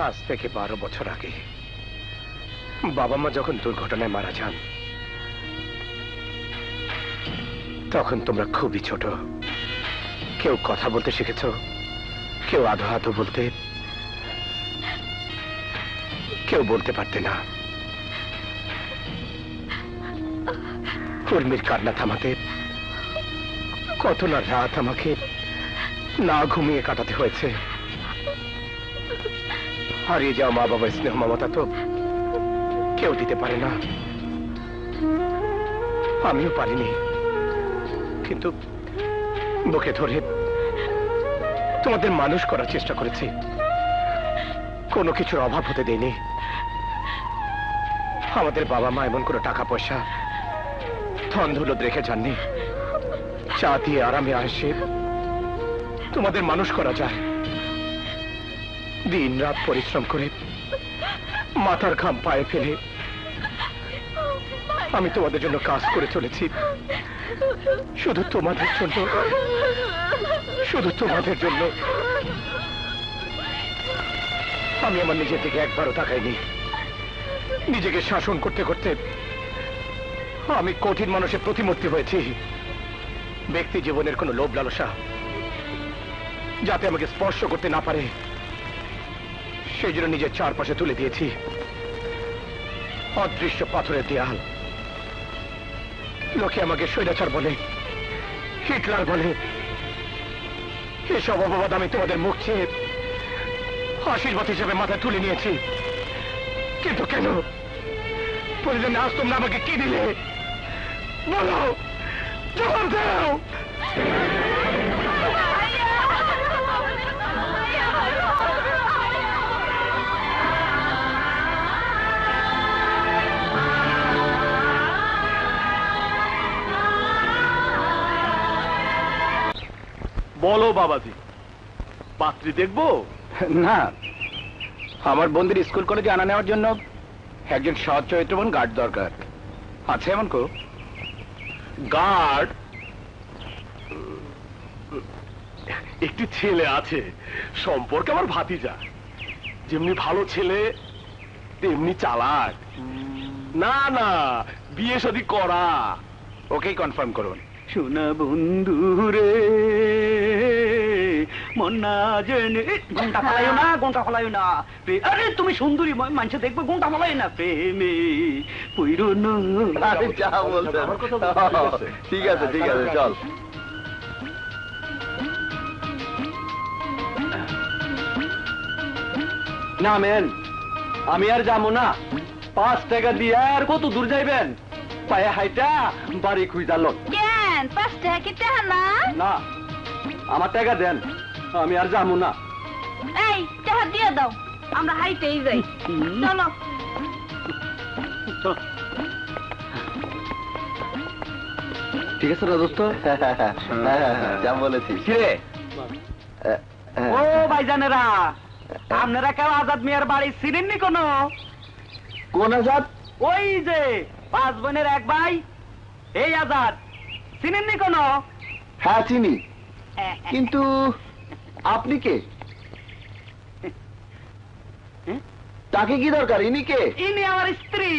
আজ থেকে 12 বছর আগে বাবা মা যখন দুর্ঘটনায় মারা যান তখন তোমরা খুবই ছোট। কেউ কথা বলতে শিখেছ, কেউ আধো আধো বলতে, কেউ বলতে পারতে না। উর্মির কান্না থামাতে কত না রাত আমাকে না ঘুমিয়ে কাটাতে হয়েছে। হারিয়ে যাওয়া মা বাবার স্নেহ মমতা তো কেউ দিতে পারে না, আমিও পারিনি। কিন্তু বুকে ধরে তোমাদের মানুষ করার চেষ্টা করেছি, কোনো কিছুর অভাব হতে দেয়নি। আমাদের বাবা মা এমন কোনো টাকা পয়সা ধন দৌলত রেখে যাননি, চা দিয়ে আরামে আসে তোমাদের মানুষ করা যায়। দিন রাত পরিশ্রম করে মাথার ঘাম পায়ে ফেলে আমি তোমাদের জন্য কাজ করে চলেছি, শুধু তোমাদের জন্য, শুধু তোমাদের জন্য। আমি আমার নিজের দিকে একবারও তাকাইনি। নিজেকে শাসন করতে করতে আমি কঠিন মানুষের প্রতিমূর্তি হয়েছি। ব্যক্তি জীবনের কোনো লোভ লালসা যাতে আমাকে স্পর্শ করতে না পারে সেই জন্য নিজের চারপাশে তুলে দিয়েছি অদৃশ্য পাথরের দেয়াল। লোকে আমাকে স্বৈরাচার বলে, হিটলার বলে। এসব অপবাদ আমি তোমাদের মুখ চেয়ে আশীর্বাদ হিসেবে মাথায় তুলে নিয়েছি। কিন্তু কেন? প্রতিদিন আজ তোমরা আমাকে কি দিলে বলো, জবাব দাও। বলো বাবাজি, পাত্রী দেখবো? না, আমার বন্ধুর স্কুল কলেজে আনা নেওয়ার জন্য একজন সৎ চরিত্রবান গার্ড দরকার। আছে এমন কেউ? গার্ড? একটি ছেলে আছে, সম্পর্কে আমার ভাতিজা। যেমনি ভালো ছেলে তেমনি চালাক। না না, বিয়ে শাদী করা। ওকেই কনফার্ম করুন। শোনা বন্ধু রে, মন্না জেনে ঘন্টা ফলাইও না, ঘন্টা ফলাইও না। আরে তুমি সুন্দরী, মানুষ দেখবে, ঘন্টা ফলাই না। প্রেমে পুইরো না। যা বলতে ঠিক আছে, ঠিক আছে, চল। না মেন, আমি আর যাবো না। 5 টাকা দিয়ে আর কত দূর যাইবেন? পায়ে হাইটা বাড়ি খুঁজা লোক। কেন 5 টাকা কি টাকা না? না, আমার টাকা দেন, আমি আর যাবো না। এই টাকা দিয়ে দাও, আমরা হাইটেই যাই। চলো। ঠিক আছে না দোস্ত? যা বলেছিস। কিরে ও ভাইজানেরা, আপনারা কেউ আজাদ মিয়ার বাড়ি চিনেননি কোনো? কোন আজাদ? ওই যে 5 বোনের এক ভাই, এই আজাদ। চিনেননি কোনো? হ্যাঁ চিনি, কিন্তু আপনি কে? তাকে কি দরকার? ইনি কে? ইনি আমার স্ত্রী।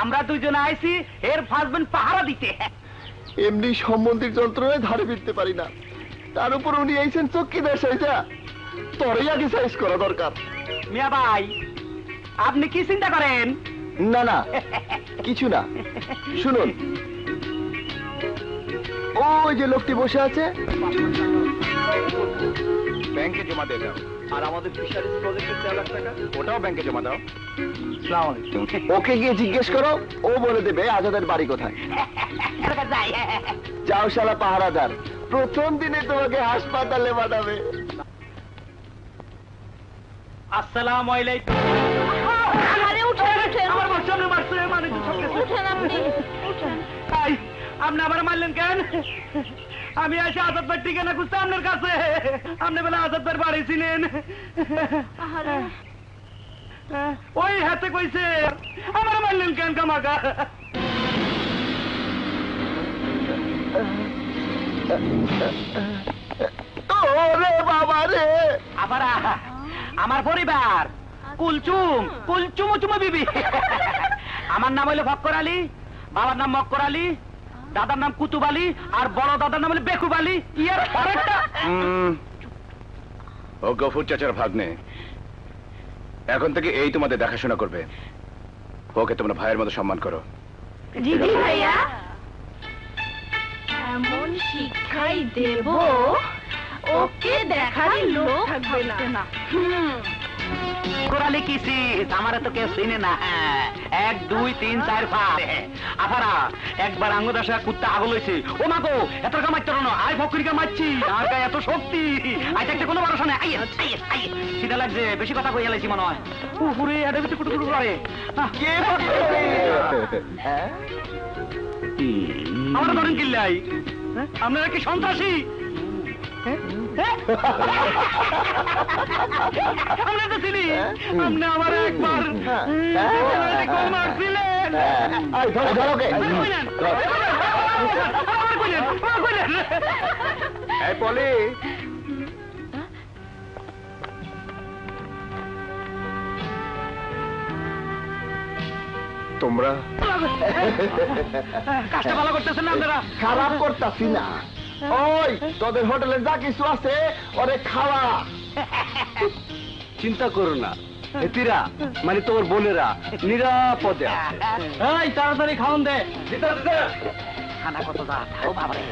আমরা দুজন আইছি এর হাজবেন্ড পাহারা দিতে। এমনি সম্বন্ধের যন্ত্রণায় ধারে ফিরতে পারি না, তার উপর উনি আইছেন চক্কিদার সাইজা। তোরই আগে সাইজ করা দরকার। মিয়া ভাই, আপনি কি চিন্তা করেন? না না, কিছু না। শুনুন, ওই যে লোকটি বসে আছে, ব্যাংকে জমা দিয়ে দাও। আর আমাদের ফিশারিজ প্রজেক্টের 4 লাখ টাকা, ওটাও ব্যাংকে জমা দাও। ওকে গিয়ে জিজ্ঞেস করো, ও বলে দেবে আজাদের বাড়ি কোথায়। যাও শালা পাহারাদার, প্রথম দিনে তোমাকে হাসপাতালে পাঠাবে। আসসালামু আলাইকুম। আরে উঠেন উঠেন। আমার বসনে মারছে, মানে উঠেন আপনি, উঠেন। তাই আপনি আবার মারলেন কেন? আমি এসে আজাদ ভাই ঠিকানা খুঁজতে আপনার কাছে। আপনি বলে আজাদ ভাইয়ের বাড়ি ছিলেন। আরে ওই হাতে কইছে, আমার মারলেন কেন কামাকা? ওরে বাবা রে! আবার আমার পরিবার কুলচুম বিবি। আমার নাম হইলো ফক্কর আলী, বাবার নাম মক্কর আলী, দাদার নাম কুতুব আলী, আর বড় দাদার নাম হলো বেকুব আলী। ইয়ার পরেরটা ও গফুর চাচার ভাগ্নে, এখন থেকে এই তোমাদের দেখাশোনা করবে। ওকে তোমরা ভাইয়ের মতো সম্মান করো। জি ভাইয়া, এমন শিক্ষাই দেব ওকে দেখারই লোক থাকবে না। কোরালি কিসিস আমার তো কেউ চিনে না। 1 2 3 4 5 আফারা একবার আঙ্গদাসা কুত্তা আগল হইছে। ও মা গো, এত টাকা মারতে না, আই ফকরিকা মারছি, আর গায়ে এত শক্তি, আই দেখতে কোনো ভরসা নাই। আই আই সিধা লাগছে, বেশি কথা কই এলাইছি মনে হয়। উপরে এটা ভিতরে কুটুকুটু করে কে ফকরি আমরা ধরেন কিল্লাই। আপনারা কি সন্ত্রাসী? আমরা তো চিনি, আপনি আমার একবার মারছিলেন। এই পলি, তোমরা কাজটা ভালো করতেছেন না আপনারা? খারাপ করতাছি না। ওই তোদের হোটেলে যা কিছু আছে ওরে খাওয়া। চিন্তা করো না, এতিরা মানে তোর বোনেরা নিরাপদে আছে। এই তাড়াতাড়ি খাওন দে। খানা কত দা খাও বাবারে,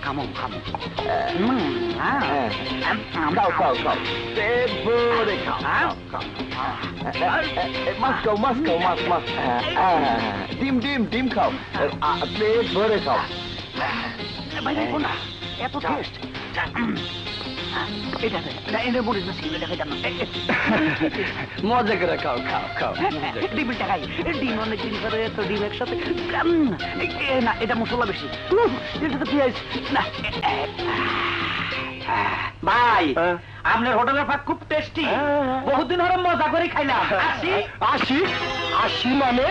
খামো খামো। খাও খাও খাও, পেট ভরে খাও। মাছ খাও, মাছ খাও, মাছ মাছ। ডিম ডিম ডিম খাও, পেট ভরে খাও। এত টেস্ট মজা করে খাও খাও খাও। ডিমের টাকাই ডিম অনেক দিন পরে এত ডিম একসাথে না, এটা মশলা বেশি, এটা তো পেঁয়াজ না। ভাই আপনার হোটেলের ভাত খুব টেস্টি, বহুদিন ধরে মজা করে খাইলাম। আসি আসি আসি মানে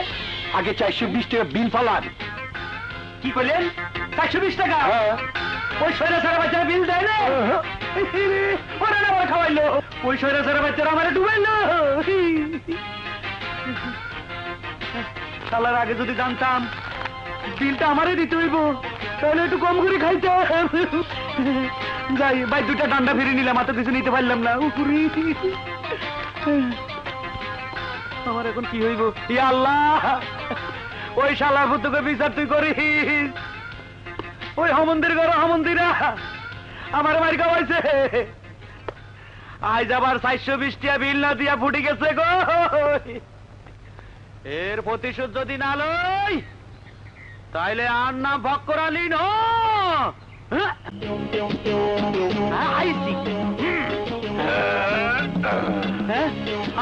আগে 420 টাকা বিল ফালান। কি করলেন? 420 টাকা? ওই সৈরা সারা বাচ্চারা বিল দেয় না, ওরা আমার খাওয়াইলো। ওই সৈরা সারা বাচ্চারা আমার ডুবাইলো। সালার আগে যদি জানতাম বিলটা আমারই দিতে হইব, তাহলে একটু কম করে খাইতে। যাই ভাই, 2টা ডান্ডা ফিরে নিলাম, এত কিছু নিতে পারলাম না। উপুরি আমার এখন কি হইব? ইয়া আল্লাহ, ওই শালার পুত্রকে বিচার তুই করিস। ওই হমন্দির ঘর হমন্দিরা আমার মারি খাওয়াইছে। আজ আবার 420 টাকা বিল না দিয়া ফুটি গেছে গো। এর প্রতিশোধ যদি না লই তাইলে আর নাম ফক্কর আলী ন।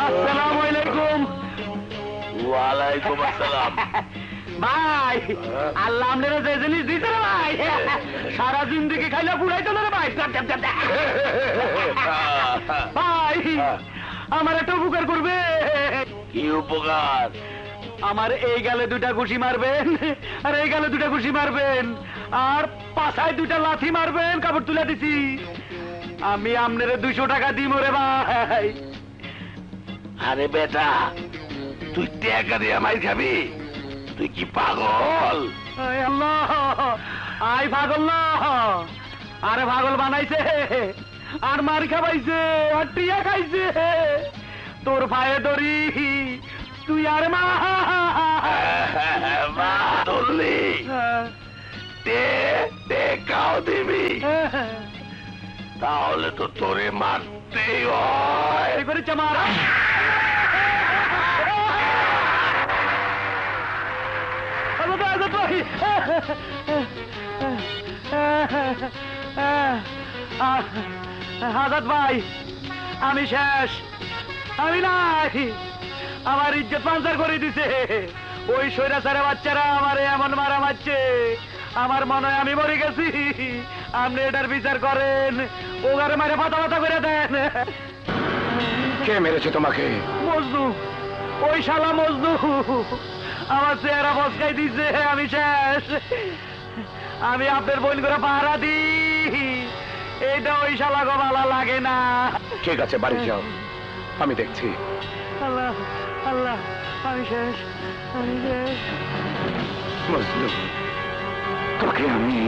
আসসালামু আলাইকুম। ওয়ালাইকুম আসসালাম। ভাই আল্লাহ আপনারা যে জিনিস দিতে রে ভাই, সারা জিন্দিগি খাইলে বুড়াইতো না রে ভাই। ভাই আমার একটা উপকার করবে। কি উপকার? আমার এই গালে 2টা ঘুষি মারবেন, আর এই গালে 2টা ঘুষি মারবেন, আর পাছায় 2টা লাথি মারবেন। কাপড় তুলে দিছি, আমি আপনারে 200 টাকা দিই মরে ভাই। আরে বেটা, তুই টাকা দিয়ে আমায় খাবি? তুই কি পাগল? আয় আল্লাহ, আয় পাগল না, আরে পাগল বানাইছে, আর মার খাবাইছে, আর টিয়া খাইছে। তোর পায়ে ধরি, তুই আর মা ধরলি কাও দিবি, তাহলে তো তোরে মারতেই হয়। করেছে মারা। আজাদ ভাই, আমি শেষ, আমি নাই। আমার ইজ্জত পাঞ্চার করে দিছে। ওই সৈরাচারের বাচ্চারা আমারে এমন মারা মারছে, আমার মনে হয় আমি মরে গেছি। আপনি এটার বিচার করেন, ওগারে মারে পাতা পাতা করে দেন। কে মেরেছে তোমাকে? মজনু, ওই শালা মজনু আমার চেহারা বসকাই দিছে। আমি শেষ, আমি আপনার বোন করে পাহারা দিই। এইটা ওই শালা গো ভালো লাগে না। ঠিক আছে, বাড়ি যাও। আমি দেখছি। আল্লাহ আল্লাহ, আমি শেষ, আমি শেষ। মজনু, তোকে আমি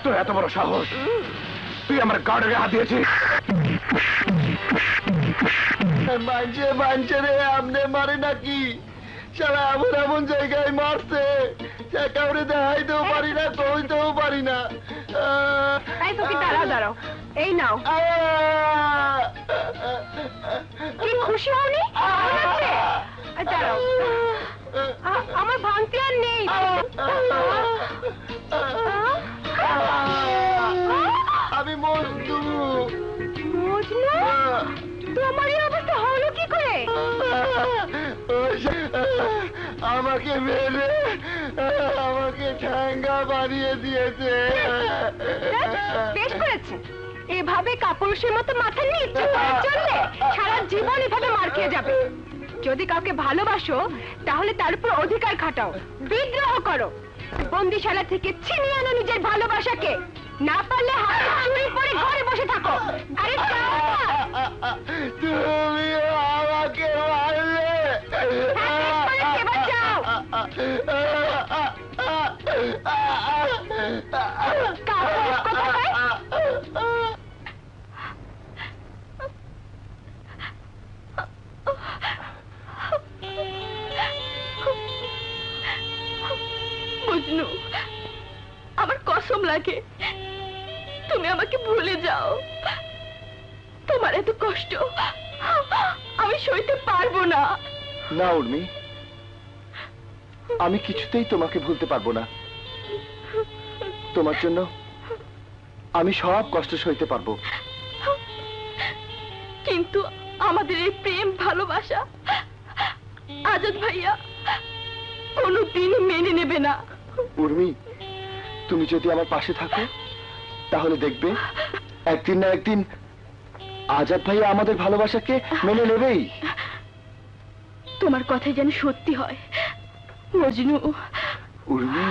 তোর এত বড় সাহস, তুই আমার গার্ডে হাত দিয়েছিস। মানছে মানছে রে, আপনি মারে নাকি? সারা এমন এমন জায়গায় মারছে সে কাউরে দেখাইতেও পারি না, কইতেও পারি না। এই তোকে দাঁড়াও দাঁড়াও, এই নাও। কি খুশি হওনি? দাঁড়াও, আমার ভাঙতি আর নেই। আমি মজনু। মজনু, তোমার এই অবস্থা হলো কি করে? আমাকে মেরে আমাকে ঠ্যাঙ্গা বানিয়ে দিয়েছে। বেশ করেছে। এভাবে কাপুরুষের মতো মাথা নিচু করে চললে সারা জীবন এভাবে মার খেয়ে যাবে। যদি কাউকে ভালোবাসো তাহলে তার উপর অধিকার খাটাও, বিদ্রোহ করো, বন্দিশালা থেকে ছিনিয়ে আনো নিজের ভালোবাসাকে। না পারলে হাতে চুরি পরে ঘরে বসে থাকো। আরে চাও না? তুমি আমাকে মারলে। হ্যাঁ, বেশ করেছে, এবার যাও। কাপুরুষ কোথাকার? মজনু, আমার কসম লাগে তুমি আমাকে ভুলে যাও। তোমার এত কষ্ট আমি সইতে পারবো না। না উর্মি, আমি কিছুতেই তোমাকে ভুলতে পারবো না। তোমার জন্য আমি সব কষ্ট সইতে পারবো। কিন্তু আমাদের এই প্রেম ভালোবাসা আজাদ ভাইয়া কোনোদিনই মেনে নেবে না। উর্মি, তুমি যদি আমার পাশে থাকো তাহলে দেখবে একদিন না একদিন আজাদ ভাইয়া আমাদের ভালোবাসাকে মেনে নেবেই। তোমার কথাই যেন সত্যি হয় মজনু। উর্মি,